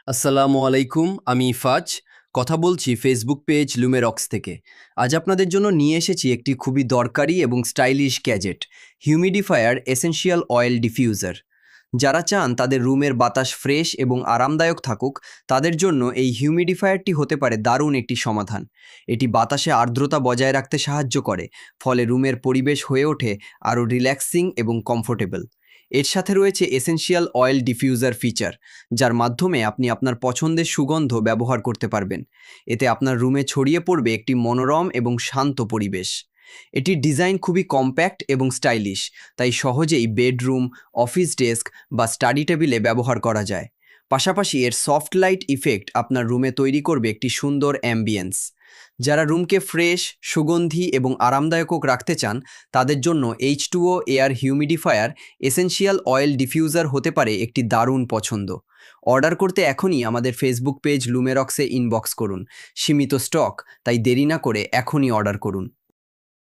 আসসালামু আলাইকুম, আমি ইফাজ। কথা বলছি ফেসবুক পেজ লুমেরক্স থেকে। আজ আপনাদের জন্য নিয়ে এসেছি একটি খুবই দরকারি এবং stylish gadget, humidifier essential oil diffuser. যারা চান তাদের রুমের বাতাস ফ্রেশ এবং আরামদায়ক থাকুক, তাদের জন্য এই হিউমিডিফায়ারটি হতে পারে দারুণ একটি সমাধান। এটি বাতাসে আর্দ্রতা বজায় রাখতে সাহায্য করে, ফলে রুমের পরিবেশ হয়ে ওঠে আরও রিল্যাক্সিং এবং কমফোর্টেবল। এর সাথে রয়েছে এসেনশিয়াল অয়েল ডিফিউজার ফিচার, যার মাধ্যমে আপনি আপনার পছন্দের সুগন্ধ ব্যবহার করতে পারবেন। এতে আপনার রুমে ছড়িয়ে পড়বে একটি মনোরম এবং শান্ত পরিবেশ। এটির ডিজাইন খুবই কম্প্যাক্ট এবং স্টাইলিশ, তাই সহজেই বেডরুম, অফিস ডেস্ক বা স্টাডি টেবিলে ব্যবহার করা যায়। পাশাপাশি এর সফট লাইট ইফেক্ট আপনার রুমে তৈরি করবে একটি সুন্দর অ্যাম্বিয়েন্স। যারা রুমকে ফ্রেশ, সুগন্ধি এবং আরামদায়ক রাখতে চান, তাদের জন্য H2O air humidifier essential oil diffuser হতে পারে একটি দারুণ পছন্দ। অর্ডার করতে এখনই আমাদের ফেসবুক পেজ লুমেরক্সে ইনবক্স করুন। সীমিত স্টক, তাই দেরি না করে এখনই অর্ডার করুন।